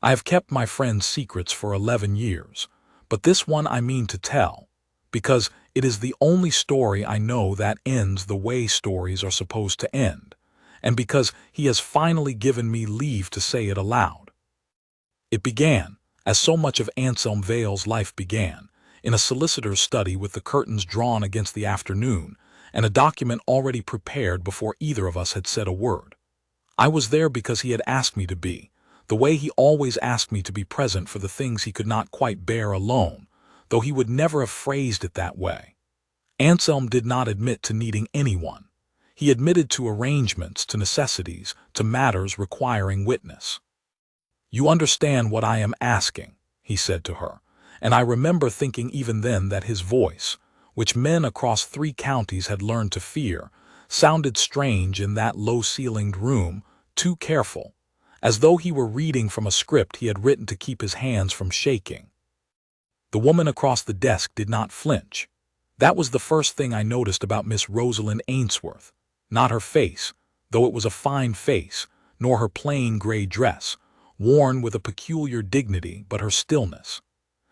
I have kept my friend's secrets for 11 years, but this one I mean to tell, because it is the only story I know that ends the way stories are supposed to end, and because he has finally given me leave to say it aloud. It began, as so much of Anselm Vale's life began, in a solicitor's study with the curtains drawn against the afternoon, and a document already prepared before either of us had said a word. I was there because he had asked me to be, the way he always asked me to be present for the things he could not quite bear alone, though he would never have phrased it that way. Anselm did not admit to needing anyone. He admitted to arrangements, to necessities, to matters requiring witness. "You understand what I am asking," he said to her, and I remember thinking even then that his voice, which men across 3 counties had learned to fear, sounded strange in that low-ceilinged room, too careful, as though he were reading from a script he had written to keep his hands from shaking. The woman across the desk did not flinch. That was the first thing I noticed about Miss Rosalind Ainsworth, not her face, though it was a fine face, nor her plain gray dress, worn with a peculiar dignity, but her stillness.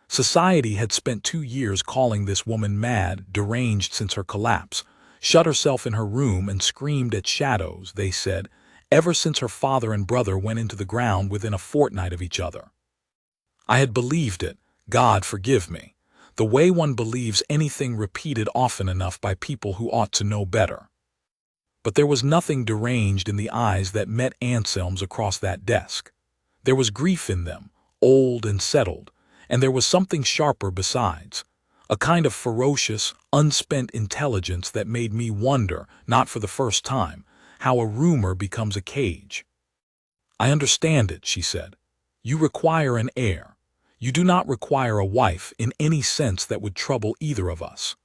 Society had spent 2 years calling this woman mad, deranged since her collapse, shut herself in her room and screamed at shadows, they said, ever since her father and brother went into the ground within a fortnight of each other. I had believed it, God forgive me, the way one believes anything repeated often enough by people who ought to know better. But there was nothing deranged in the eyes that met Anselm's across that desk. There was grief in them, old and settled, and there was something sharper besides, a kind of ferocious, unspent intelligence that made me wonder, not for the first time, how a rumor becomes a cage. "I understand it," she said. "You require an heir. You do not require a wife in any sense that would trouble either of us.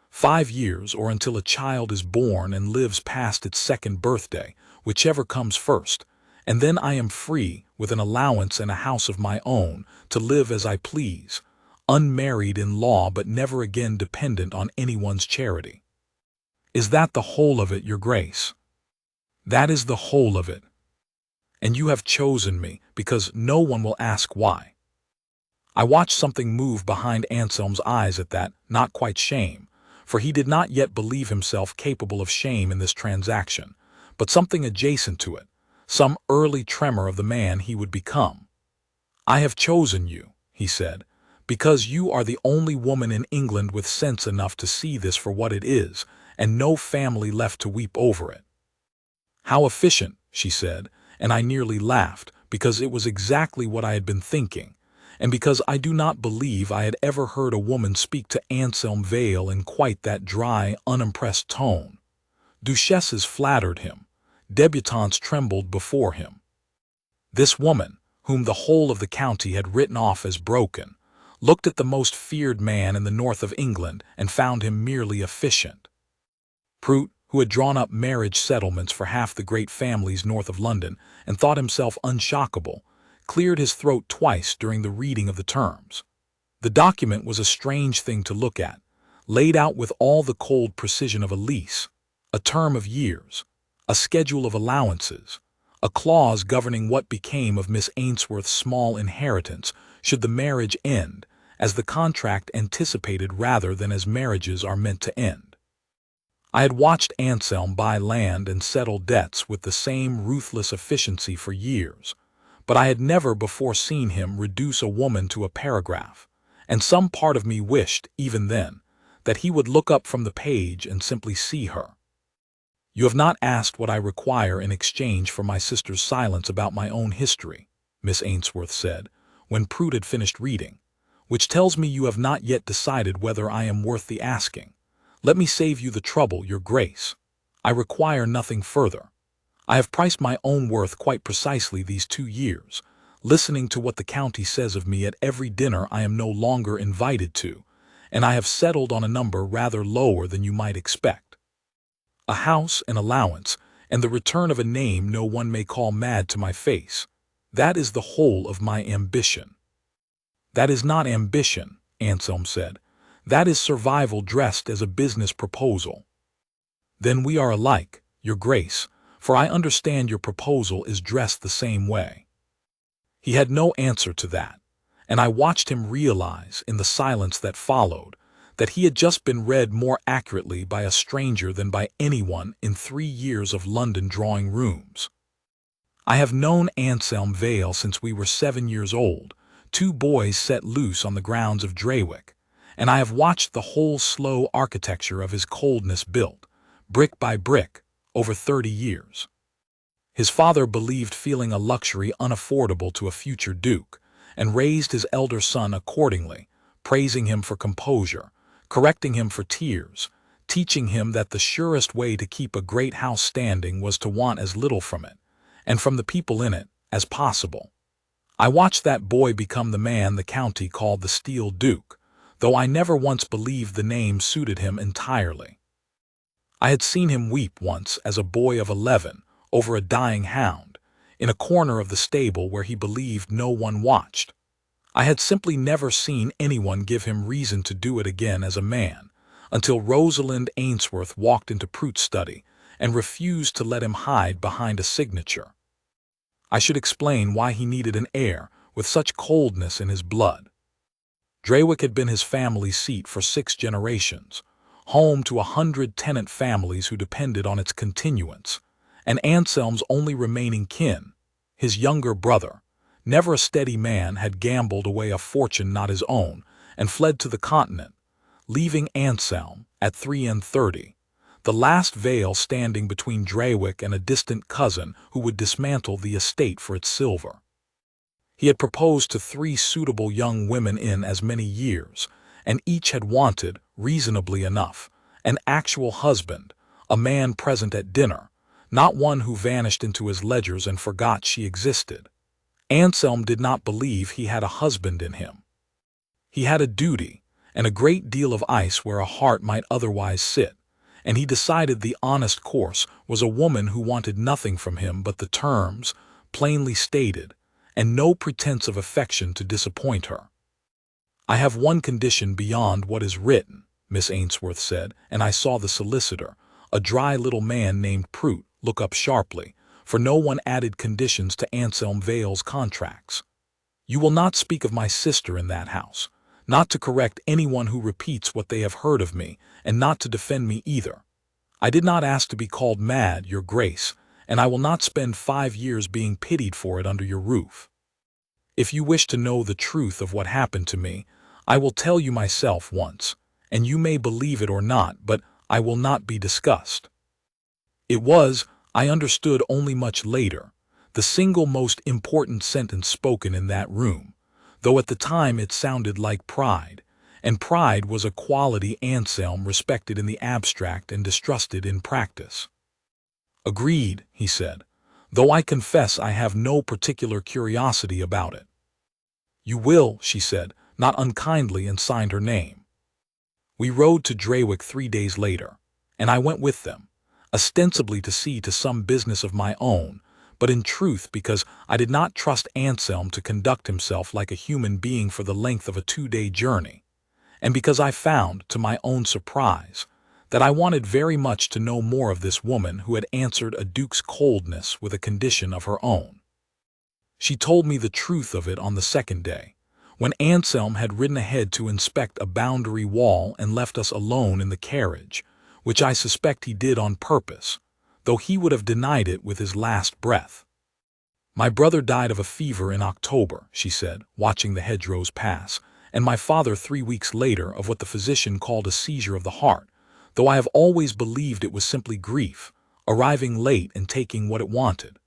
5 years, or until a child is born and lives past its 2nd birthday, whichever comes first, and then I am free, with an allowance and a house of my own, to live as I please, unmarried in law but never again dependent on anyone's charity. Is that the whole of it, Your Grace?" "That is the whole of it. And you have chosen me, because no one will ask why." I watched something move behind Anselm's eyes at that, not quite shame, for he did not yet believe himself capable of shame in this transaction, but something adjacent to it, some early tremor of the man he would become. "I have chosen you," he said, "because you are the only woman in England with sense enough to see this for what it is, and no family left to weep over it." "How efficient," she said, and I nearly laughed, because it was exactly what I had been thinking, and because I do not believe I had ever heard a woman speak to Anselm Vale in quite that dry, unimpressed tone. Duchesses flattered him. Debutantes trembled before him. This woman, whom the whole of the county had written off as broken, looked at the most feared man in the north of England and found him merely efficient. Prout, who had drawn up marriage settlements for half the great families north of London and thought himself unshockable, cleared his throat twice during the reading of the terms. The document was a strange thing to look at, laid out with all the cold precision of a lease, a term of years, a schedule of allowances, a clause governing what became of Miss Ainsworth's small inheritance should the marriage end, as the contract anticipated rather than as marriages are meant to end. I had watched Anselm buy land and settle debts with the same ruthless efficiency for years, but I had never before seen him reduce a woman to a paragraph, and some part of me wished, even then, that he would look up from the page and simply see her. "You have not asked what I require in exchange for my sister's silence about my own history," Miss Ainsworth said, when Prout had finished reading, "which tells me you have not yet decided whether I am worth the asking. Let me save you the trouble, Your Grace. I require nothing further. I have priced my own worth quite precisely these 2 years, listening to what the county says of me at every dinner I am no longer invited to, and I have settled on a number rather lower than you might expect. A house, an allowance, and the return of a name no one may call mad to my face. That is the whole of my ambition." "That is not ambition," Anselm said. "That is survival dressed as a business proposal." "Then we are alike, Your Grace, for I understand your proposal is dressed the same way." He had no answer to that, and I watched him realize, in the silence that followed, that he had just been read more accurately by a stranger than by anyone in 3 years of London drawing rooms. I have known Anselm Vale since we were 7 years old, 2 boys set loose on the grounds of Draywick, and I have watched the whole slow architecture of his coldness built, brick by brick, over 30 years. His father believed feeling a luxury unaffordable to a future duke, and raised his elder son accordingly, praising him for composure, correcting him for tears, teaching him that the surest way to keep a great house standing was to want as little from it, and from the people in it, as possible. I watched that boy become the man the county called the Steel Duke, though I never once believed the name suited him entirely. I had seen him weep once as a boy of 11 over a dying hound, in a corner of the stable where he believed no one watched. I had simply never seen anyone give him reason to do it again as a man, until Rosalind Ainsworth walked into Prout's study and refused to let him hide behind a signature. I should explain why he needed an heir with such coldness in his blood. Draywick had been his family seat for 6 generations, home to 100 tenant families who depended on its continuance, and Anselm's only remaining kin, his younger brother, never a steady man, had gambled away a fortune not his own and fled to the continent, leaving Anselm, at 33, the last Vale standing between Draywick and a distant cousin who would dismantle the estate for its silver. He had proposed to 3 suitable young women in as many years, and each had wanted, reasonably enough, an actual husband, a man present at dinner, not one who vanished into his ledgers and forgot she existed. Anselm did not believe he had a husband in him. He had a duty, and a great deal of ice where a heart might otherwise sit, and he decided the honest course was a woman who wanted nothing from him but the terms, plainly stated, and no pretense of affection to disappoint her. "I have one condition beyond what is written," Miss Ainsworth said, and I saw the solicitor, a dry little man named Prout, look up sharply, for no one added conditions to Anselm Vale's contracts. "You will not speak of my sister in that house, not to correct anyone who repeats what they have heard of me, and not to defend me either. I did not ask to be called mad, your grace, and I will not spend 5 years being pitied for it under your roof. If you wish to know the truth of what happened to me, I will tell you myself once, and you may believe it or not, but I will not be discussed. It was, I understood only much later, the single most important sentence spoken in that room, though at the time it sounded like pride, and pride was a quality Anselm respected in the abstract and distrusted in practice. "Agreed," he said, "though I confess I have no particular curiosity about it." "You will," she said, not unkindly, and signed her name. We rode to Draywick 3 days later, and I went with them, ostensibly to see to some business of my own, but in truth because I did not trust Anselm to conduct himself like a human being for the length of a 2-day journey, and because I found, to my own surprise, that I wanted very much to know more of this woman who had answered a duke's coldness with a condition of her own. She told me the truth of it on the 2nd day, when Anselm had ridden ahead to inspect a boundary wall and left us alone in the carriage, which I suspect he did on purpose, though he would have denied it with his last breath. "My brother died of a fever in October," she said, watching the hedgerows pass, "and my father 3 weeks later of what the physician called a seizure of the heart, though I have always believed it was simply grief, arriving late and taking what it wanted.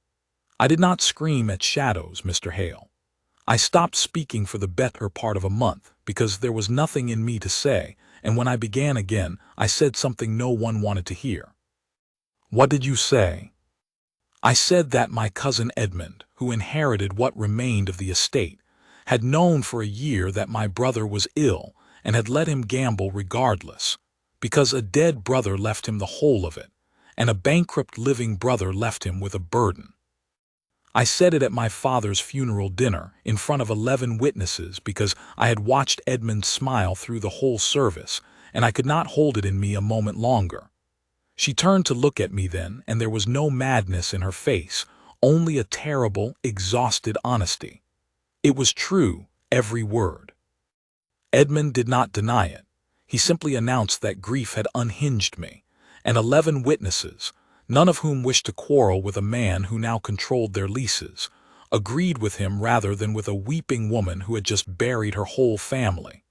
I did not scream at shadows, Mr. Hale. I stopped speaking for the better part of a month, because there was nothing in me to say, and when I began again, I said something no one wanted to hear." "What did you say?" "I said that my cousin Edmund, who inherited what remained of the estate, had known for a year that my brother was ill and had let him gamble regardless, because a dead brother left him the whole of it, and a bankrupt living brother left him with a burden. I said it at my father's funeral dinner in front of 11 witnesses because I had watched Edmund smile through the whole service, and I could not hold it in me a moment longer. She turned to look at me then, and there was no madness in her face, only a terrible, exhausted honesty. It was true, every word. Edmund did not deny it. He simply announced that grief had unhinged me, and 11 witnesses, none of whom wished to quarrel with a man who now controlled their leases, agreed with him rather than with a weeping woman who had just buried her whole family.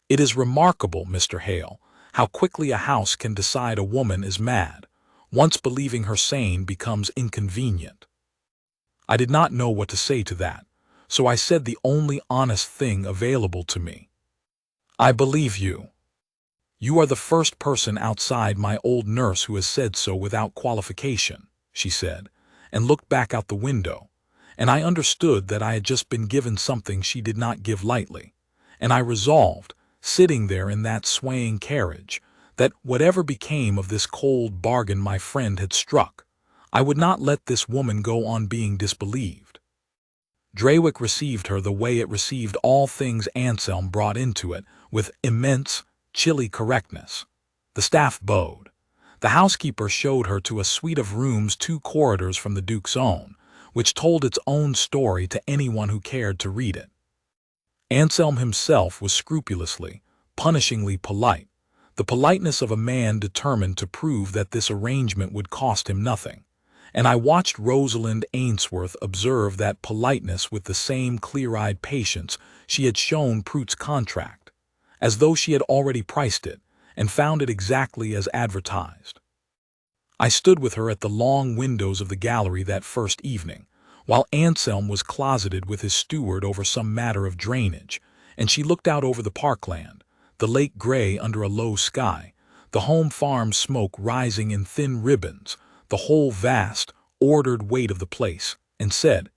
It is remarkable, Mr. Hale, how quickly a house can decide a woman is mad. Once believing her sane becomes inconvenient. I did not know what to say to that, so I said the only honest thing available to me. I believe you. You are the first person outside my old nurse who has said so without qualification, she said, and looked back out the window, and I understood that I had just been given something she did not give lightly, and I resolved, sitting there in that swaying carriage, that whatever became of this cold bargain my friend had struck, I would not let this woman go on being disbelieved. Draywick received her the way it received all things Anselm brought into it, with immense, chilly correctness. The staff bowed. The housekeeper showed her to a suite of rooms 2 corridors from the Duke's own, which told its own story to anyone who cared to read it. Anselm himself was scrupulously, punishingly polite, the politeness of a man determined to prove that this arrangement would cost him nothing, and I watched Rosalind Ainsworth observe that politeness with the same clear-eyed patience she had shown Prout's contract, as though she had already priced it and found it exactly as advertised. I stood with her at the long windows of the gallery that first evening, while Anselm was closeted with his steward over some matter of drainage, and she looked out over the parkland, the lake gray under a low sky, the home farm smoke rising in thin ribbons, the whole vast, ordered weight of the place, and said,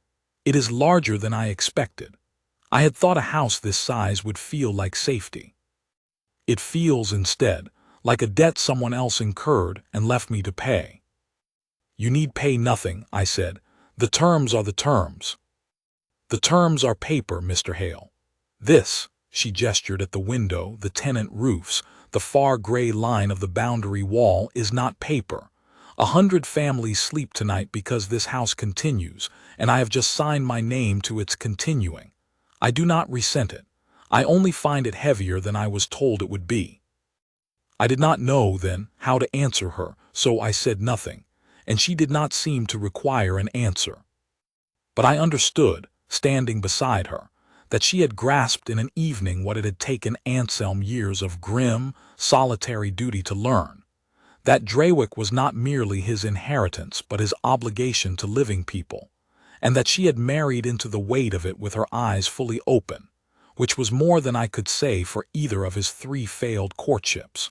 "It is larger than I expected. I had thought a house this size would feel like safety. It feels, instead, like a debt someone else incurred and left me to pay." "You need pay nothing," I said. "The terms are the terms." "The terms are paper, Mr. Hale. This," she gestured at the window, the tenant roofs, the far gray line of the boundary wall, "is not paper. 100 families sleep tonight because this house continues, and I have just signed my name to its continuing. I do not resent it. I only find it heavier than I was told it would be." I did not know, then, how to answer her, so I said nothing, and she did not seem to require an answer. But I understood, standing beside her, that she had grasped in an evening what it had taken Anselm years of grim, solitary duty to learn, that Draywick was not merely his inheritance but his obligation to living people, and that she had married into the weight of it with her eyes fully open, which was more than I could say for either of his 3 failed courtships.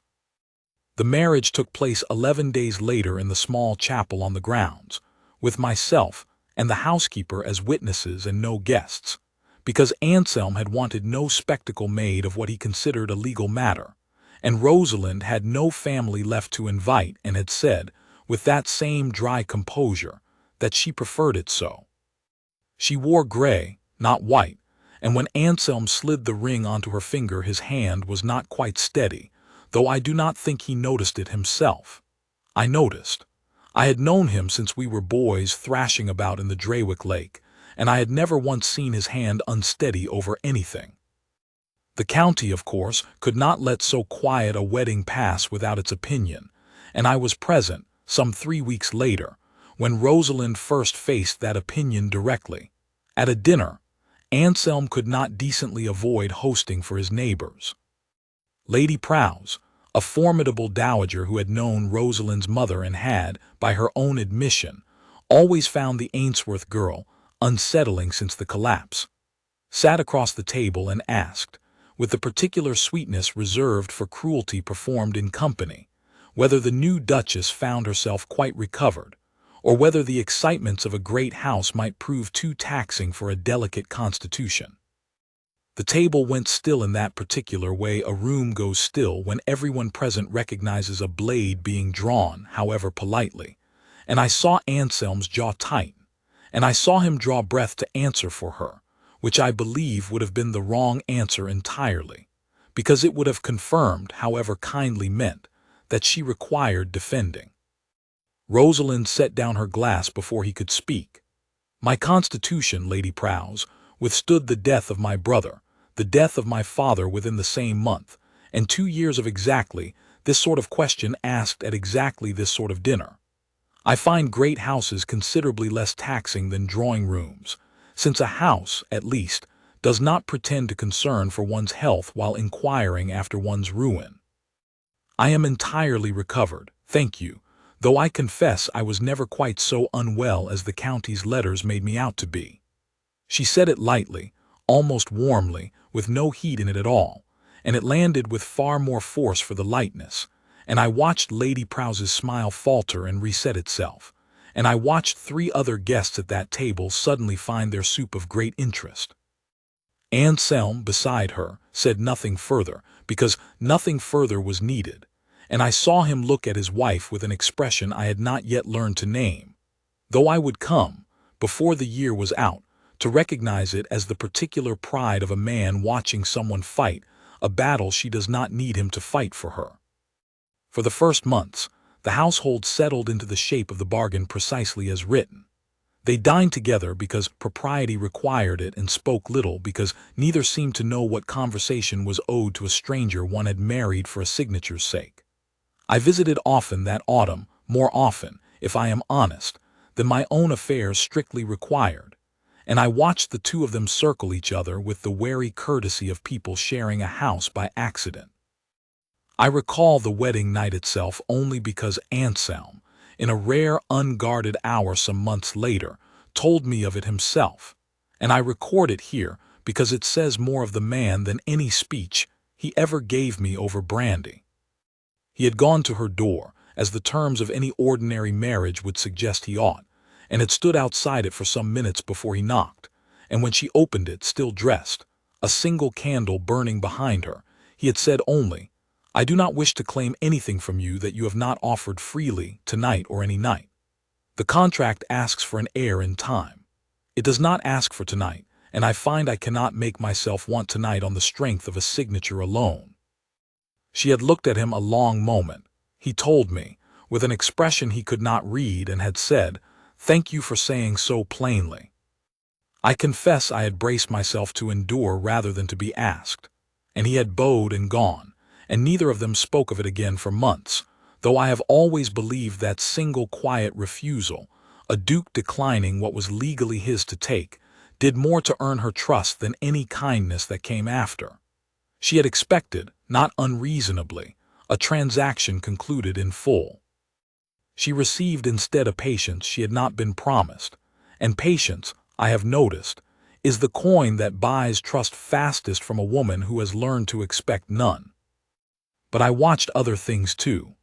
The marriage took place 11 days later in the small chapel on the grounds, with myself and the housekeeper as witnesses and no guests, because Anselm had wanted no spectacle made of what he considered a legal matter, and Rosalind had no family left to invite and had said, with that same dry composure, that she preferred it so. She wore gray, not white, and when Anselm slid the ring onto her finger his hand was not quite steady, though I do not think he noticed it himself. I noticed. I had known him since we were boys thrashing about in the Draywick Lake, and I had never once seen his hand unsteady over anything. The county, of course, could not let so quiet a wedding pass without its opinion, and I was present, some 3 weeks later, when Rosalind first faced that opinion directly. At a dinner, Anselm could not decently avoid hosting for his neighbors. Lady Prowse, a formidable dowager who had known Rosalind's mother and had, by her own admission, always found the Ainsworth girl unsettling since the collapse, sat across the table and asked, with the particular sweetness reserved for cruelty performed in company, whether the new Duchess found herself quite recovered, or whether the excitements of a great house might prove too taxing for a delicate constitution. The table went still in that particular way a room goes still when everyone present recognizes a blade being drawn, however politely, and I saw Anselm's jaw tighten, and I saw him draw breath to answer for her, which I believe would have been the wrong answer entirely, because it would have confirmed, however kindly meant, that she required defending. Rosalind set down her glass before he could speak. "My constitution, Lady Prowse, withstood the death of my brother, the death of my father within the same month, and 2 years of exactly this sort of question asked at exactly this sort of dinner. I find great houses considerably less taxing than drawing rooms, since a house, at least, does not pretend to concern for one's health while inquiring after one's ruin. I am entirely recovered, thank you, though I confess I was never quite so unwell as the county's letters made me out to be. She said it lightly, almost warmly, with no heat in it at all, and it landed with far more force for the lightness, and I watched Lady Prowse's smile falter and reset itself, and I watched 3 other guests at that table suddenly find their soup of great interest. Anselm, beside her, said nothing further, because nothing further was needed, and I saw him look at his wife with an expression I had not yet learned to name, though I would come, before the year was out, to recognize it as the particular pride of a man watching someone fight a battle she does not need him to fight for her. For the first months, the household settled into the shape of the bargain precisely as written. They dined together because propriety required it and spoke little because neither seemed to know what conversation was owed to a stranger one had married for a signature's sake. I visited often that autumn, more often, if I am honest, than my own affairs strictly required, and I watched the 2 of them circle each other with the wary courtesy of people sharing a house by accident. I recall the wedding night itself only because Anselm, in a rare unguarded hour some months later, told me of it himself, and I record it here because it says more of the man than any speech he ever gave me over brandy. He had gone to her door, as the terms of any ordinary marriage would suggest he ought, and had stood outside it for some minutes before he knocked, and when she opened it, still dressed, a single candle burning behind her, he had said only, "I do not wish to claim anything from you that you have not offered freely tonight or any night. The contract asks for an heir in time. It does not ask for tonight, and I find I cannot make myself want tonight on the strength of a signature alone." She had looked at him a long moment, he told me, with an expression he could not read, and had said, "Thank you for saying so plainly." I confess I had braced myself to endure rather than to be asked, and he had bowed and gone, and neither of them spoke of it again for months, though I have always believed that single quiet refusal, a duke declining what was legally his to take, did more to earn her trust than any kindness that came after. She had expected, not unreasonably, a transaction concluded in full. She received instead a patience she had not been promised, and patience, I have noticed, is the coin that buys trust fastest from a woman who has learned to expect none. But I watched other things too.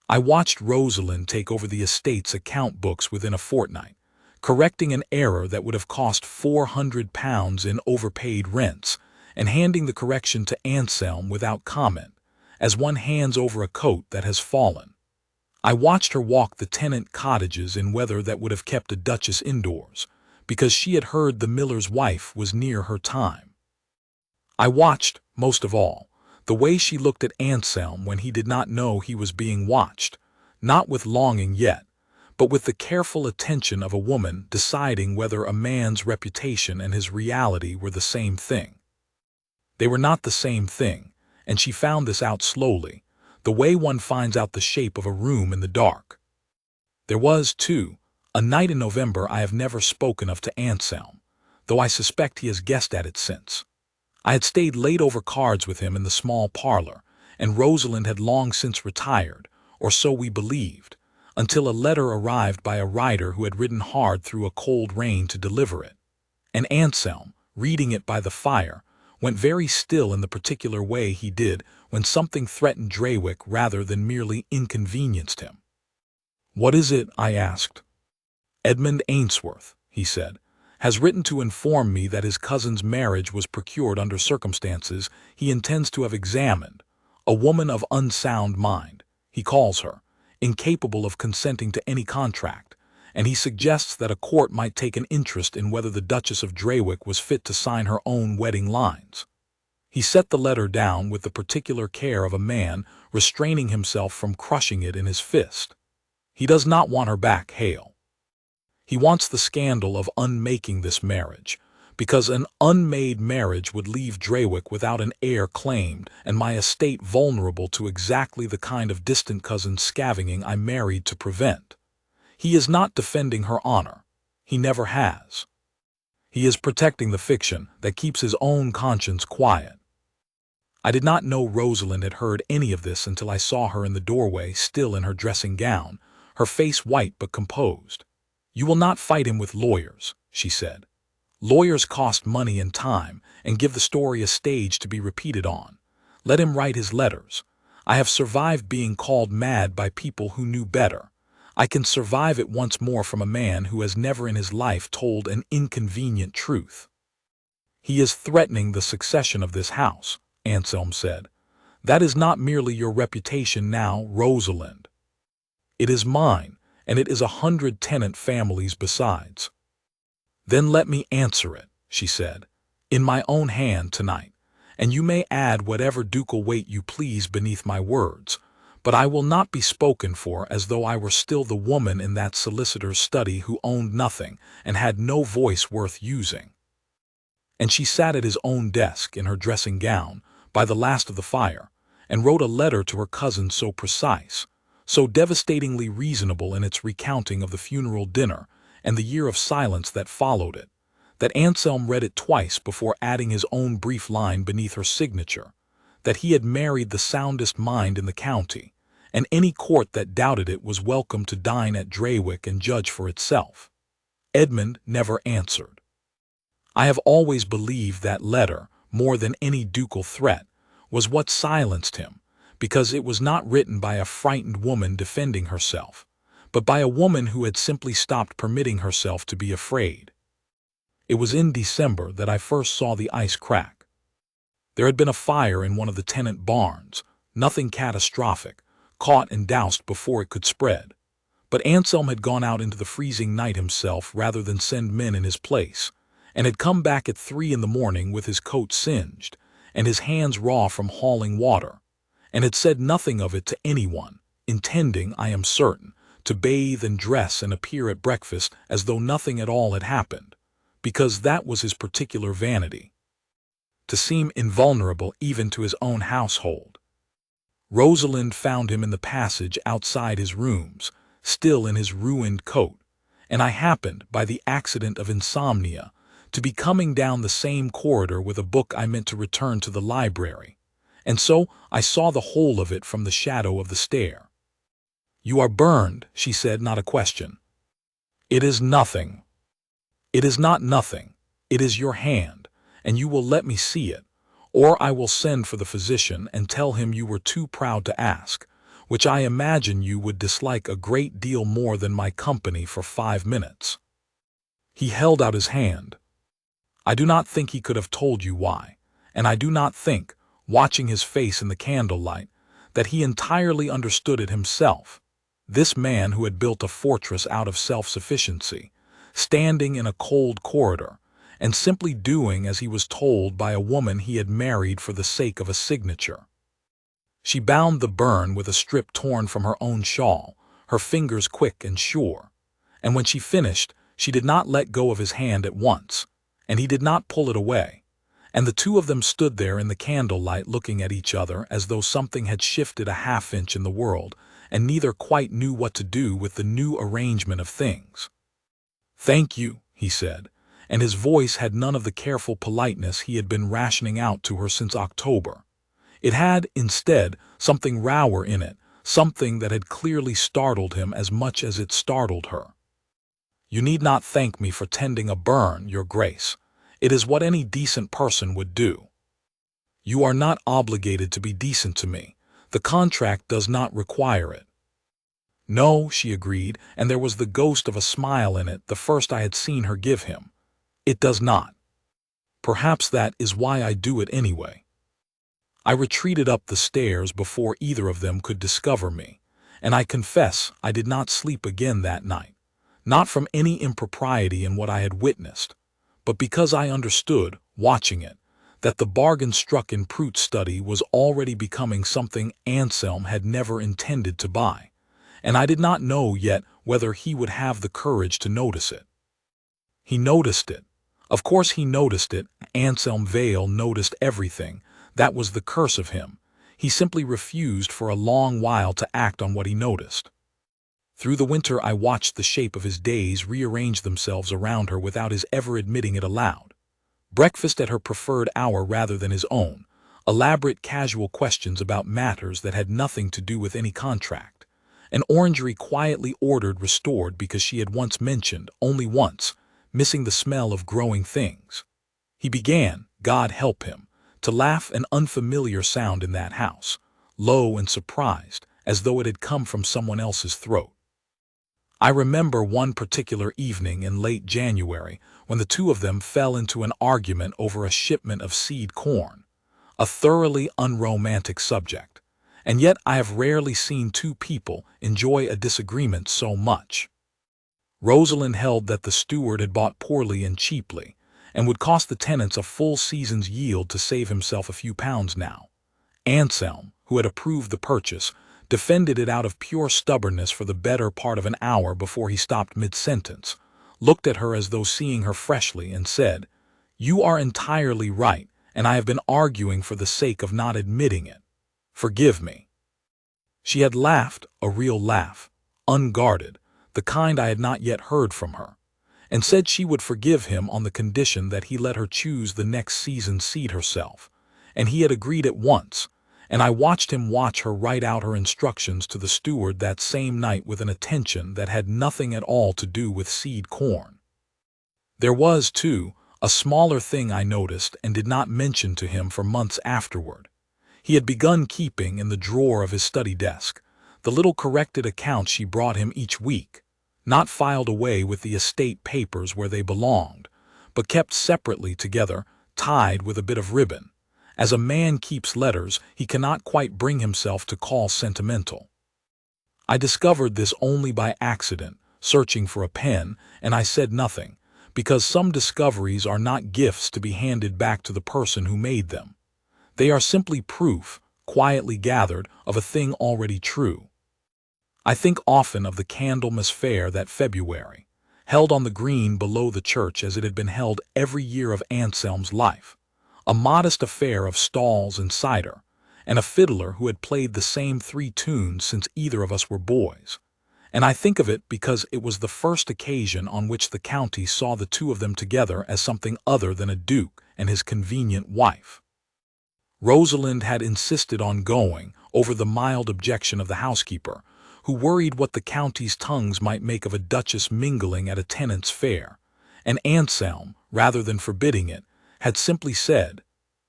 I watched Rosalind take over the estate's account books within a fortnight, correcting an error that would have cost £400 in overpaid rents, and handing the correction to Anselm without comment, as one hands over a coat that has fallen. I watched her walk the tenant cottages in weather that would have kept a duchess indoors, because she had heard the miller's wife was near her time. I watched, most of all, the way she looked at Anselm when he did not know he was being watched, not with longing yet, but with the careful attention of a woman deciding whether a man's reputation and his reality were the same thing. They were not the same thing, and she found this out slowly, the way one finds out the shape of a room in the dark. There was, too, a night in November I have never spoken of to Anselm, though I suspect he has guessed at it since. I had stayed late over cards with him in the small parlor, and Rosalind had long since retired, or so we believed, until a letter arrived by a rider who had ridden hard through a cold rain to deliver it, and Anselm, reading it by the fire, went very still in the particular way he did when something threatened Draywick rather than merely inconvenienced him. "What is it?" I asked. "Edmund Ainsworth," he said, "has written to inform me that his cousin's marriage was procured under circumstances he intends to have examined, a woman of unsound mind, he calls her, incapable of consenting to any contract, and he suggests that a court might take an interest in whether the Duchess of Draywick was fit to sign her own wedding lines." He set the letter down with the particular care of a man restraining himself from crushing it in his fist. He does not want her back, Hale. He wants the scandal of unmaking this marriage, because an unmade marriage would leave Draywick without an heir claimed and my estate vulnerable to exactly the kind of distant cousin scavenging I married to prevent. He is not defending her honor. He never has. He is protecting the fiction that keeps his own conscience quiet. I did not know Rosalind had heard any of this until I saw her in the doorway, still in her dressing gown, her face white but composed. "You will not fight him with lawyers," she said. "Lawyers cost money and time and give the story a stage to be repeated on. Let him write his letters. I have survived being called mad by people who knew better. I can survive it once more from a man who has never in his life told an inconvenient truth." "He is threatening the succession of this house," Anselm said. "That is not merely your reputation now, Rosalind. It is mine, and it is 100 tenant families besides." "Then let me answer it," she said, "in my own hand tonight, and you may add whatever ducal weight you please beneath my words, but I will not be spoken for as though I were still the woman in that solicitor's study who owned nothing and had no voice worth using." And she sat at his own desk in her dressing gown, by the last of the fire, and wrote a letter to her cousin so precise, so devastatingly reasonable in its recounting of the funeral dinner and the year of silence that followed it, that Anselm read it twice before adding his own brief line beneath her signature, that he had married the soundest mind in the county, and any court that doubted it was welcome to dine at Draywick and judge for itself. Edmund never answered. I have always believed that letter, more than any ducal threat, was what silenced him, because it was not written by a frightened woman defending herself, but by a woman who had simply stopped permitting herself to be afraid. It was in December that I first saw the ice crack. There had been a fire in one of the tenant barns, nothing catastrophic, caught and doused before it could spread. But Anselm had gone out into the freezing night himself rather than send men in his place, and had come back at 3 in the morning with his coat singed and his hands raw from hauling water, and had said nothing of it to anyone, intending, I am certain, to bathe and dress and appear at breakfast as though nothing at all had happened, because that was his particular vanity, to seem invulnerable even to his own household. Rosalind found him in the passage outside his rooms, still in his ruined coat, and I happened, by the accident of insomnia, to be coming down the same corridor with a book I meant to return to the library, and so I saw the whole of it from the shadow of the stair. "You are burned," she said, not a question. "It is nothing." "It is not nothing. It is your hand, and you will let me see it, or I will send for the physician and tell him you were too proud to ask, which I imagine you would dislike a great deal more than my company for 5 minutes." He held out his hand. I do not think he could have told you why, and I do not think, watching his face in the candlelight, that he entirely understood it himself, this man who had built a fortress out of self-sufficiency, standing in a cold corridor, and simply doing as he was told by a woman he had married for the sake of a signature. She bound the burn with a strip torn from her own shawl, her fingers quick and sure, and when she finished, she did not let go of his hand at once, and he did not pull it away, and the two of them stood there in the candlelight looking at each other as though something had shifted a half-inch in the world, and neither quite knew what to do with the new arrangement of things. "Thank you," he said, and his voice had none of the careful politeness he had been rationing out to her since October. It had, instead, something rower in it, something that had clearly startled him as much as it startled her. "You need not thank me for tending a burn, Your Grace. It is what any decent person would do." "You are not obligated to be decent to me. The contract does not require it." "No," she agreed, and there was the ghost of a smile in it, the first I had seen her give him. "It does not. Perhaps that is why I do it anyway." I retreated up the stairs before either of them could discover me, and I confess I did not sleep again that night. Not from any impropriety in what I had witnessed, but because I understood, watching it, that the bargain struck in Prout's study was already becoming something Anselm had never intended to buy, and I did not know yet whether he would have the courage to notice it. He noticed it. Of course he noticed it. Anselm Vale noticed everything. That was the curse of him. He simply refused for a long while to act on what he noticed. Through the winter I watched the shape of his days rearrange themselves around her without his ever admitting it aloud. Breakfast at her preferred hour rather than his own. Elaborate casual questions about matters that had nothing to do with any contract. An orangery quietly ordered restored because she had once mentioned, only once, missing the smell of growing things. He began, God help him, to laugh, an unfamiliar sound in that house, low and surprised, as though it had come from someone else's throat. I remember one particular evening in late January when the two of them fell into an argument over a shipment of seed corn, a thoroughly unromantic subject, and yet I have rarely seen two people enjoy a disagreement so much. Rosalind held that the steward had bought poorly and cheaply, and would cost the tenants a full season's yield to save himself a few pounds now. Anselm, who had approved the purchase, defended it out of pure stubbornness for the better part of an hour before he stopped mid-sentence, looked at her as though seeing her freshly, and said, "You are entirely right, and I have been arguing for the sake of not admitting it. Forgive me." She had laughed, a real laugh, unguarded, the kind I had not yet heard from her, and said she would forgive him on the condition that he let her choose the next season's seed herself, and he had agreed at once, and I watched him watch her write out her instructions to the steward that same night with an attention that had nothing at all to do with seed corn. There was, too, a smaller thing I noticed and did not mention to him for months afterward. He had begun keeping in the drawer of his study desk the little corrected accounts she brought him each week, not filed away with the estate papers where they belonged, but kept separately together, tied with a bit of ribbon. As a man keeps letters he cannot quite bring himself to call sentimental. I discovered this only by accident, searching for a pen, and I said nothing, because some discoveries are not gifts to be handed back to the person who made them. They are simply proof, quietly gathered, of a thing already true. I think often of the Candlemas Fair that February, held on the green below the church as it had been held every year of Anselm's life. A modest affair of stalls and cider, and a fiddler who had played the same 3 tunes since either of us were boys. And I think of it because it was the first occasion on which the county saw the two of them together as something other than a duke and his convenient wife. Rosalind had insisted on going, over the mild objection of the housekeeper, who worried what the county's tongues might make of a duchess mingling at a tenants' fair, and Anselm, rather than forbidding it, had simply said,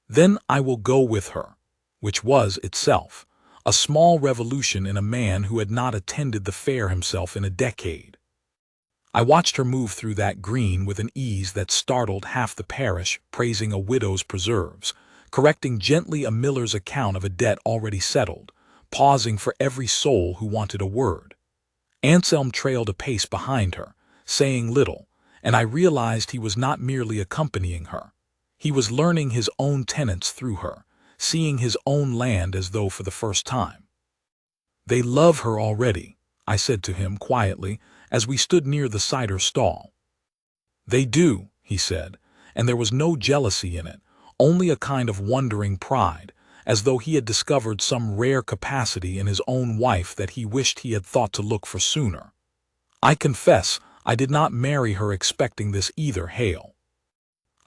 "Then I will go with her," which was, itself, a small revolution in a man who had not attended the fair himself in a decade. I watched her move through that green with an ease that startled half the parish, praising a widow's preserves, correcting gently a miller's account of a debt already settled, pausing for every soul who wanted a word. Anselm trailed a pace behind her, saying little, and I realized he was not merely accompanying her. He was learning his own tenets through her, seeing his own land as though for the first time. "They love her already," I said to him quietly as we stood near the cider stall. "They do," he said, and there was no jealousy in it, only a kind of wondering pride, as though he had discovered some rare capacity in his own wife that he wished he had thought to look for sooner. I confess I did not marry her expecting this either, Hale.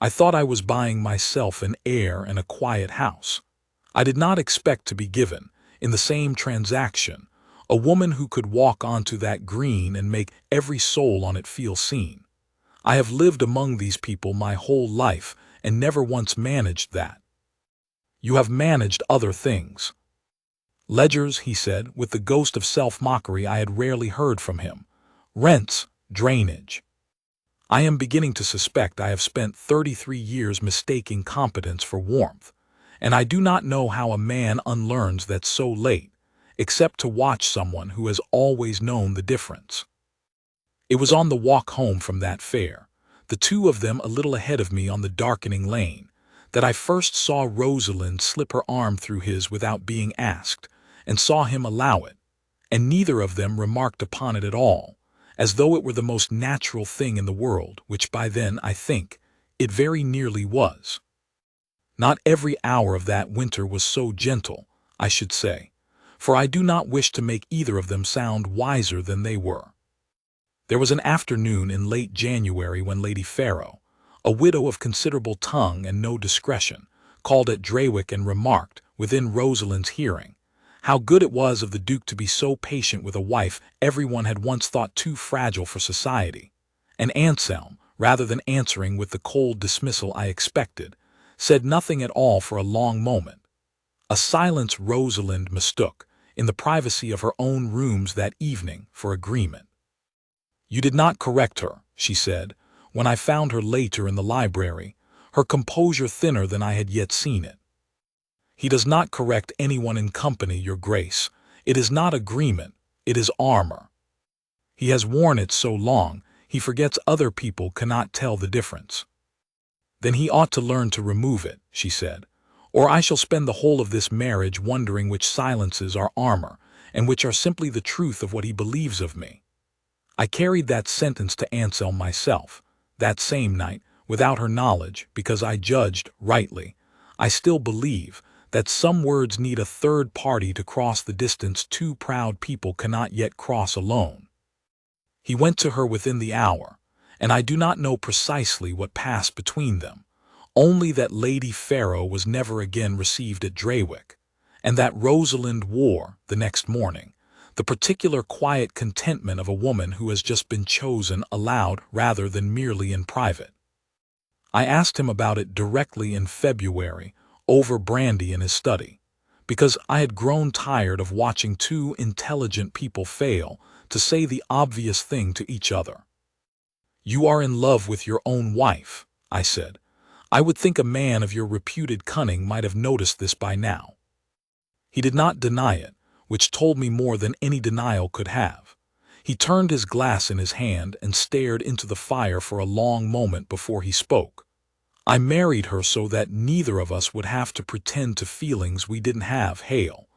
I thought I was buying myself an heir and a quiet house. I did not expect to be given, in the same transaction, a woman who could walk onto that green and make every soul on it feel seen. I have lived among these people my whole life and never once managed that. "You have managed other things." "Ledgers," he said, with the ghost of self-mockery I had rarely heard from him. "Rents, drainage." I am beginning to suspect I have spent 33 years mistaking competence for warmth, and I do not know how a man unlearns that so late, except to watch someone who has always known the difference. It was on the walk home from that fair, the two of them a little ahead of me on the darkening lane, that I first saw Rosalind slip her arm through his without being asked, and saw him allow it, and neither of them remarked upon it at all, as though it were the most natural thing in the world, which by then, I think, It very nearly was. Not every hour of that winter was so gentle, I should say, for I do not wish to make either of them sound wiser than they were. There was an afternoon in late January when Lady Farrow, a widow of considerable tongue and no discretion, called at Draywick and remarked, within Rosalind's hearing, how good it was of the Duke to be so patient with a wife everyone had once thought too fragile for society. And Anselm, rather than answering with the cold dismissal I expected, said nothing at all for a long moment, a silence Rosalind mistook, in the privacy of her own rooms that evening, for agreement. "You did not correct her," she said, when I found her later in the library, her composure thinner than I had yet seen it. "He does not correct anyone in company, your grace. It is not agreement, it is armor. He has worn it so long, he forgets other people cannot tell the difference." "Then he ought to learn to remove it," she said, "or I shall spend the whole of this marriage wondering which silences are armor, and which are simply the truth of what he believes of me." I carried that sentence to Anselm myself, that same night, without her knowledge, because I judged, rightly, I still believe, that some words need a third party to cross the distance two proud people cannot yet cross alone. He went to her within the hour, and I do not know precisely what passed between them, only that Lady Farrow was never again received at Draywick, and that Rosalind wore, the next morning, the particular quiet contentment of a woman who has just been chosen aloud rather than merely in private. I asked him about it directly in February, over brandy in his study, because I had grown tired of watching two intelligent people fail to say the obvious thing to each other. "You are in love with your own wife," I said. "I would think a man of your reputed cunning might have noticed this by now." He did not deny it, which told me more than any denial could have. He turned his glass in his hand and stared into the fire for a long moment before he spoke. "I married her so that neither of us would have to pretend to feelings we didn't have, Hale.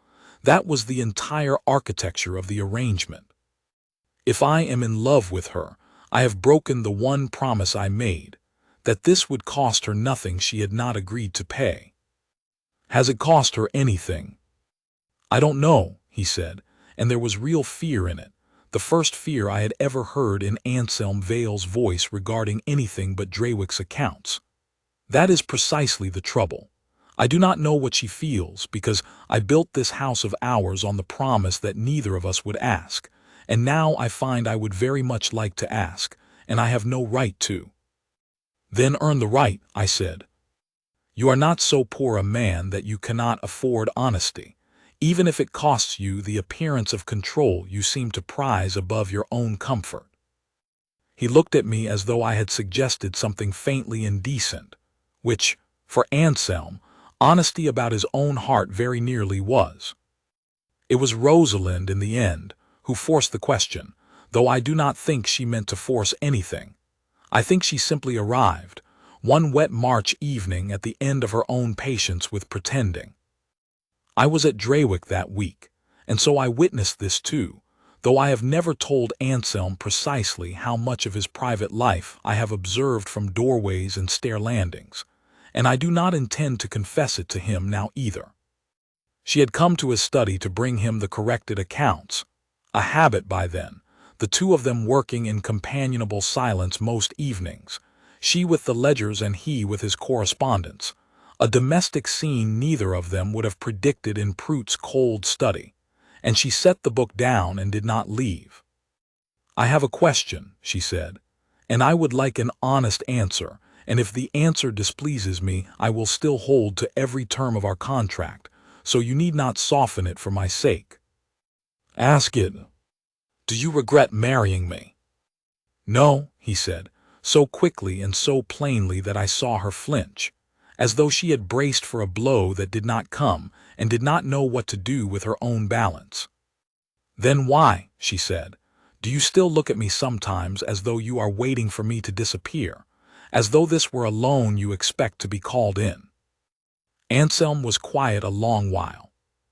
That was the entire architecture of the arrangement. If I am in love with her, I have broken the one promise I made, that this would cost her nothing she had not agreed to pay." "Has it cost her anything?" "I don't know," he said, and there was real fear in it, the first fear I had ever heard in Anselm Vale's voice regarding anything but Draywick's accounts. "That is precisely the trouble. I do not know what she feels, because I built this house of ours on the promise that neither of us would ask, and now I find I would very much like to ask, and I have no right to." "Then earn the right," I said. "You are not so poor a man that you cannot afford honesty, even if it costs you the appearance of control you seem to prize above your own comfort." He looked at me as though I had suggested something faintly indecent, which, for Anselm, honesty about his own heart very nearly was. It was Rosalind, in the end, who forced the question, though I do not think she meant to force anything. I think she simply arrived, one wet March evening, at the end of her own patience with pretending. I was at Draywick that week, and so I witnessed this too, though I have never told Anselm precisely how much of his private life I have observed from doorways and stair landings, and I do not intend to confess it to him now either. She had come to his study to bring him the corrected accounts, a habit by then, the two of them working in companionable silence most evenings, she with the ledgers and he with his correspondence, a domestic scene neither of them would have predicted in Prout's cold study, and she set the book down and did not leave. "I have a question," she said, "and I would like an honest answer, and if the answer displeases me, I will still hold to every term of our contract, so you need not soften it for my sake." "Ask it." "Do you regret marrying me?" "No," he said, so quickly and so plainly that I saw her flinch, as though she had braced for a blow that did not come and did not know what to do with her own balance. "Then why," she said, "do you still look at me sometimes as though you are waiting for me to disappear, as though this were a loan you expect to be called in?" Anselm was quiet a long while.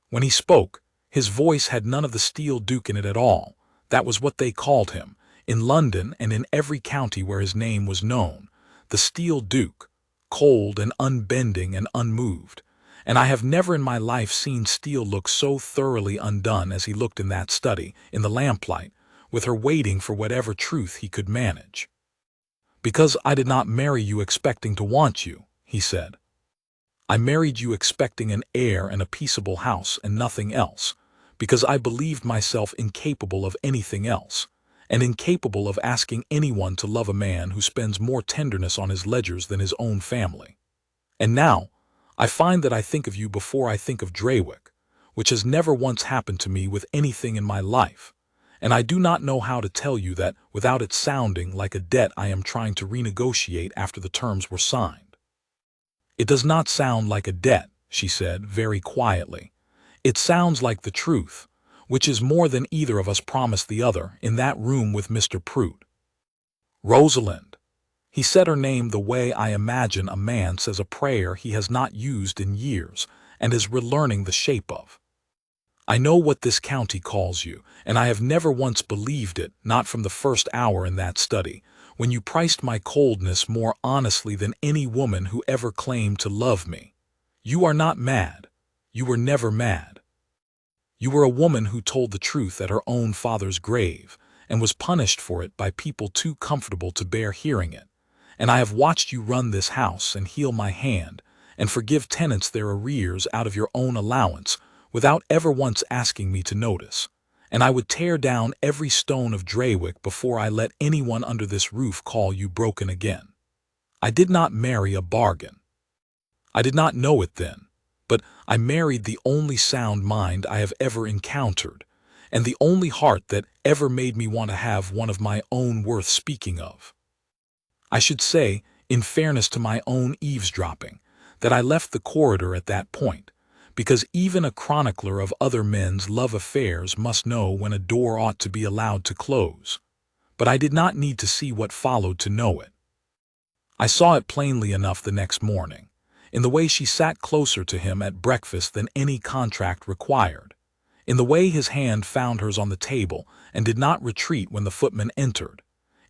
When he spoke, his voice had none of the steel duke in it at all. That was what they called him, in London and in every county where his name was known, the steel duke, cold and unbending and unmoved, and I have never in my life seen steel look so thoroughly undone as he looked in that study, in the lamplight, with her waiting for whatever truth he could manage. "Because I did not marry you expecting to want you," he said. "I married you expecting an heir and a peaceable house and nothing else, because I believed myself incapable of anything else, and incapable of asking anyone to love a man who spends more tenderness on his ledgers than his own family. And now, I find that I think of you before I think of Draywick, which has never once happened to me with anything in my life, and I do not know how to tell you that without it sounding like a debt I am trying to renegotiate after the terms were signed." "It does not sound like a debt," she said very quietly. "It sounds like the truth, which is more than either of us promised the other in that room with Mr. Prout. Rosalind." He said her name the way I imagine a man says a prayer he has not used in years and is relearning the shape of. "I know what this county calls you, and I have never once believed it, not from the first hour in that study, when you priced my coldness more honestly than any woman who ever claimed to love me. You are not mad. You were never mad. You were a woman who told the truth at her own father's grave, and was punished for it by people too comfortable to bear hearing it. And I have watched you run this house and heal my hand, and forgive tenants their arrears out of your own allowance, without ever once asking me to notice. And I would tear down every stone of Draywick before I let anyone under this roof call you broken again. I did not marry a bargain. I did not know it then, but I married the only sound mind I have ever encountered, and the only heart that ever made me want to have one of my own worth speaking of. I should say, in fairness to my own eavesdropping, that I left the corridor at that point, because even a chronicler of other men's love affairs must know when a door ought to be allowed to close. But I did not need to see what followed to know it. I saw it plainly enough the next morning, in the way she sat closer to him at breakfast than any contract required, in the way his hand found hers on the table and did not retreat when the footman entered,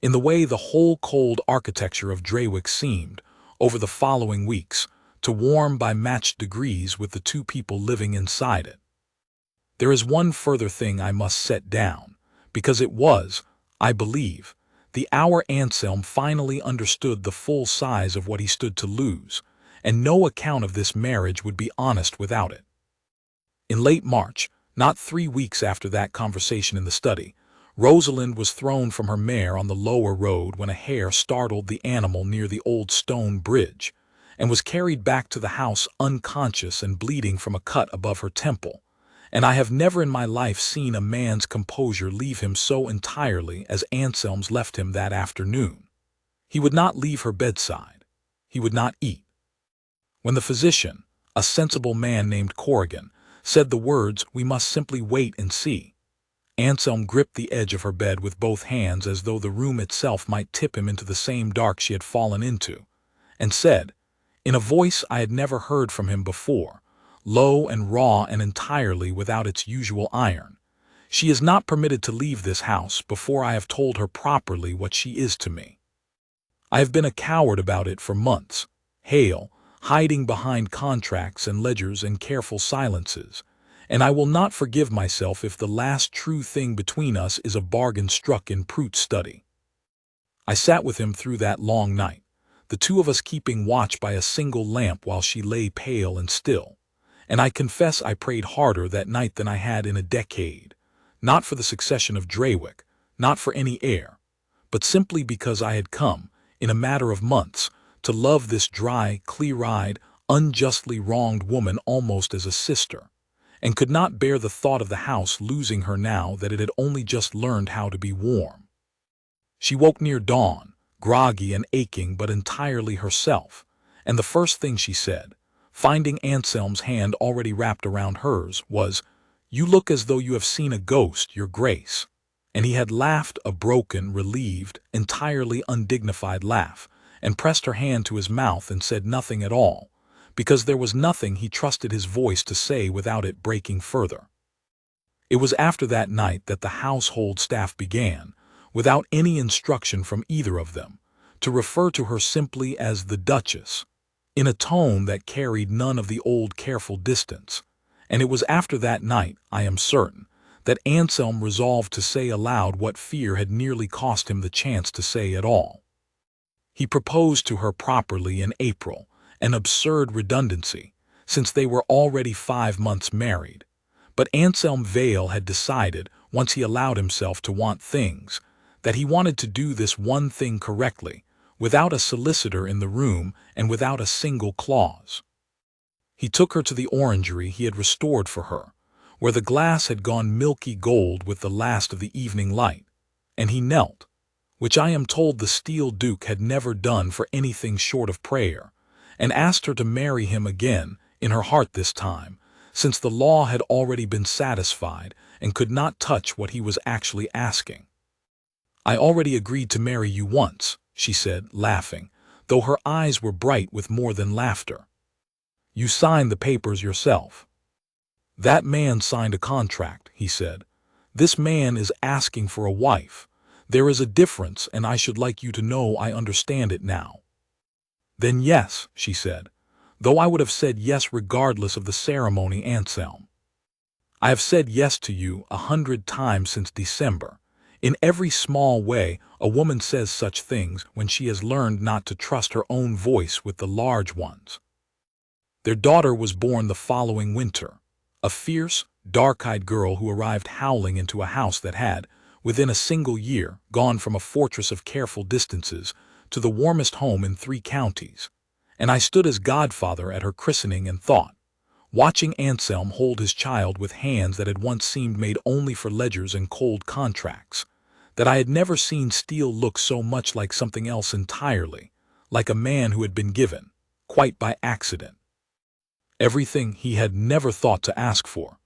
in the way the whole cold architecture of Draywick seemed, over the following weeks, to warm by matched degrees with the two people living inside it. There is one further thing I must set down, because it was, I believe, the hour Anselm finally understood the full size of what he stood to lose, and no account of this marriage would be honest without it. In late March, not 3 weeks after that conversation in the study, Rosalind was thrown from her mare on the lower road when a hare startled the animal near the old stone bridge, and was carried back to the house unconscious and bleeding from a cut above her temple, and I have never in my life seen a man's composure leave him so entirely as Anselm's left him that afternoon. He would not leave her bedside. He would not eat. When the physician, a sensible man named Corrigan, said the words, "We must simply wait and see," Anselm gripped the edge of her bed with both hands as though the room itself might tip him into the same dark she had fallen into, and said, in a voice I had never heard from him before, low and raw and entirely without its usual iron, "She is not permitted to leave this house before I have told her properly what she is to me. I have been a coward about it for months, hale, hiding behind contracts and ledgers and careful silences, and I will not forgive myself if the last true thing between us is a bargain struck in Prout's study." I sat with him through that long night, the two of us keeping watch by a single lamp while she lay pale and still, and I confess I prayed harder that night than I had in a decade, not for the succession of Draywick, not for any heir, but simply because I had come, in a matter of months, to love this dry, clear-eyed, unjustly wronged woman almost as a sister, and could not bear the thought of the house losing her now that it had only just learned how to be warm. She woke near dawn, groggy and aching but entirely herself, and the first thing she said, finding Anselm's hand already wrapped around hers, was, "You look as though you have seen a ghost, your grace." And he had laughed a broken, relieved, entirely undignified laugh, and pressed her hand to his mouth and said nothing at all, because there was nothing he trusted his voice to say without it breaking further. It was after that night that the household staff began, without any instruction from either of them, to refer to her simply as the Duchess, in a tone that carried none of the old careful distance. And it was after that night, I am certain, that Anselm resolved to say aloud what fear had nearly cost him the chance to say at all. He proposed to her properly in April, an absurd redundancy, since they were already 5 months married. But Anselm Vale had decided, once he allowed himself to want things, that he wanted to do this one thing correctly, without a solicitor in the room and without a single clause. He took her to the orangery he had restored for her, where the glass had gone milky gold with the last of the evening light, and he knelt, which I am told the Steel Duke had never done for anything short of prayer, and asked her to marry him again, in her heart this time, since the law had already been satisfied and could not touch what he was actually asking. "I already agreed to marry you once," she said, laughing, though her eyes were bright with more than laughter. "You signed the papers yourself." "That man signed a contract," he said. "This man is asking for a wife. There is a difference, and I should like you to know I understand it now." "Then yes," she said, "though I would have said yes regardless of the ceremony, Anselm. I have said yes to you 100 times since December. In every small way, a woman says such things when she has learned not to trust her own voice with the large ones." Their daughter was born the following winter, a fierce, dark-eyed girl who arrived howling into a house that had, within a single year, gone from a fortress of careful distances to the warmest home in 3 counties, and I stood as godfather at her christening and thought, watching Anselm hold his child with hands that had once seemed made only for ledgers and cold contracts, that I had never seen Steele look so much like something else entirely, like a man who had been given, quite by accident, everything he had never thought to ask for.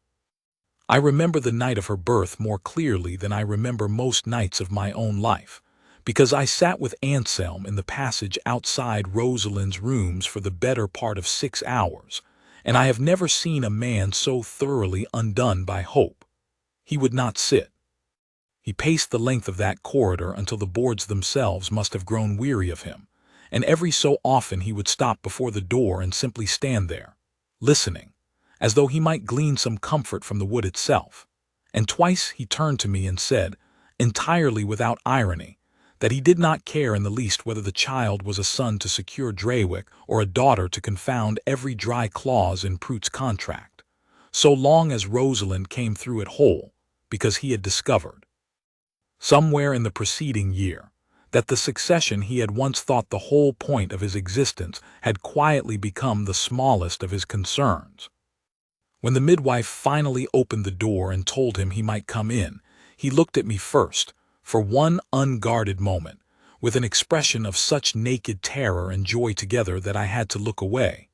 I remember the night of her birth more clearly than I remember most nights of my own life, because I sat with Anselm in the passage outside Rosalind's rooms for the better part of 6 hours, and I have never seen a man so thoroughly undone by hope. He would not sit. He paced the length of that corridor until the boards themselves must have grown weary of him, and every so often he would stop before the door and simply stand there, listening, as though he might glean some comfort from the wood itself. And twice he turned to me and said, entirely without irony, that he did not care in the least whether the child was a son to secure Draywick or a daughter to confound every dry clause in Prout's contract, so long as Rosalind came through it whole, because he had discovered, somewhere in the preceding year, that the succession he had once thought the whole point of his existence had quietly become the smallest of his concerns. When the midwife finally opened the door and told him he might come in, he looked at me first, for one unguarded moment, with an expression of such naked terror and joy together that I had to look away.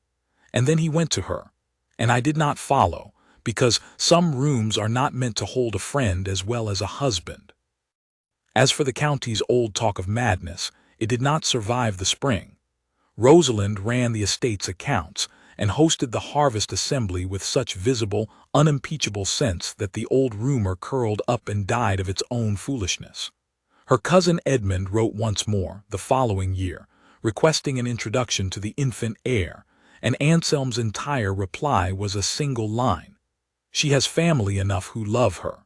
And then he went to her, and I did not follow, because some rooms are not meant to hold a friend as well as a husband. As for the county's old talk of madness, it did not survive the spring. Rosalind ran the estate's accounts, and hosted the harvest assembly with such visible, unimpeachable sense that the old rumor curled up and died of its own foolishness. Her cousin Edmund wrote once more, the following year, requesting an introduction to the infant heir, and Anselm's entire reply was a single line. "She has family enough who love her.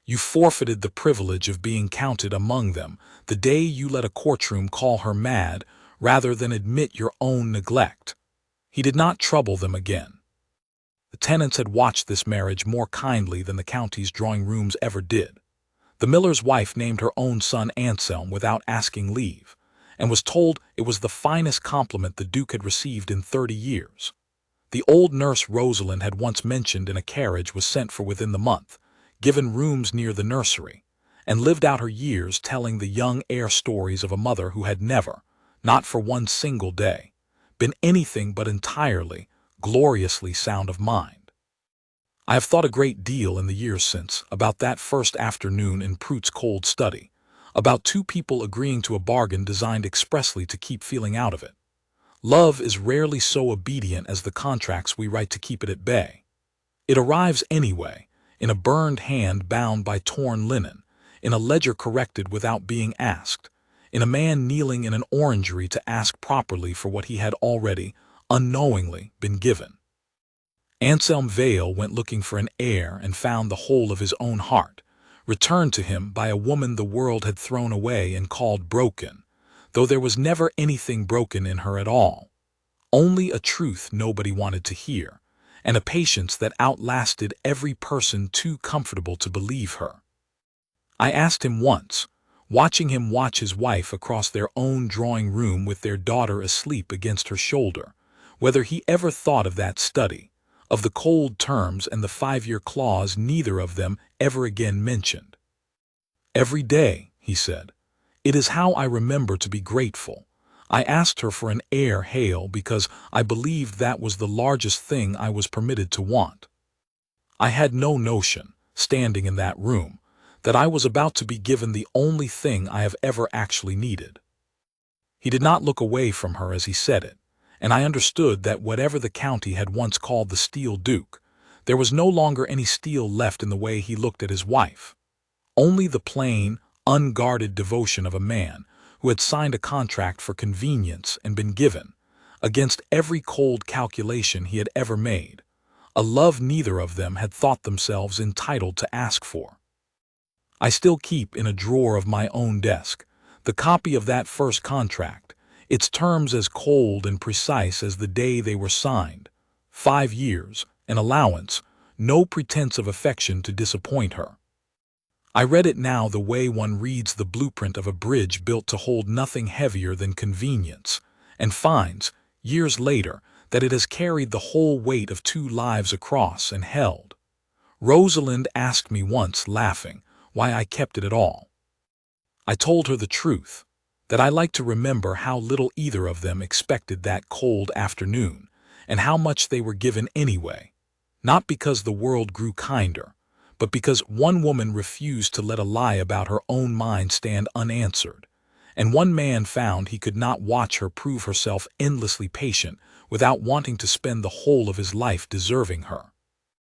You forfeited the privilege of being counted among them the day you let a courtroom call her mad rather than admit your own neglect." He did not trouble them again. The tenants had watched this marriage more kindly than the county's drawing-rooms ever did. The miller's wife named her own son Anselm without asking leave, and was told it was the finest compliment the Duke had received in 30 years. The old nurse Rosalind had once mentioned in a carriage was sent for within the month, given rooms near the nursery, and lived out her years telling the young heir stories of a mother who had never, not for one single day, been anything but entirely, gloriously sound of mind. I have thought a great deal in the years since about that first afternoon in Prout's cold study, about 2 people agreeing to a bargain designed expressly to keep feeling out of it. Love is rarely so obedient as the contracts we write to keep it at bay. It arrives anyway, in a burned hand bound by torn linen, in a ledger corrected without being asked, in a man kneeling in an orangery to ask properly for what he had already, unknowingly, been given. Anselm Vale went looking for an heir and found the whole of his own heart, returned to him by a woman the world had thrown away and called broken, though there was never anything broken in her at all. Only a truth nobody wanted to hear, and a patience that outlasted every person too comfortable to believe her. I asked him once, watching him watch his wife across their own drawing room with their daughter asleep against her shoulder, whether he ever thought of that study, of the cold terms and the 5-year clause neither of them ever again mentioned. "Every day," he said, "it is how I remember to be grateful. I asked her for an heir, Hale, because I believed that was the largest thing I was permitted to want. I had no notion, standing in that room, that I was about to be given the only thing I have ever actually needed." He did not look away from her as he said it, and I understood that whatever the county had once called the Steel Duke, there was no longer any steel left in the way he looked at his wife. Only the plain, unguarded devotion of a man who had signed a contract for convenience and been given, against every cold calculation he had ever made, a love neither of them had thought themselves entitled to ask for. I still keep in a drawer of my own desk the copy of that first contract, its terms as cold and precise as the day they were signed. 5 years, an allowance, no pretense of affection to disappoint her. I read it now the way one reads the blueprint of a bridge built to hold nothing heavier than convenience, and finds, years later, that it has carried the whole weight of 2 lives across and held. Rosalind asked me once, laughing, why I kept it at all. I told her the truth, that I liked to remember how little either of them expected that cold afternoon, and how much they were given anyway, not because the world grew kinder, but because one woman refused to let a lie about her own mind stand unanswered, and one man found he could not watch her prove herself endlessly patient without wanting to spend the whole of his life deserving her.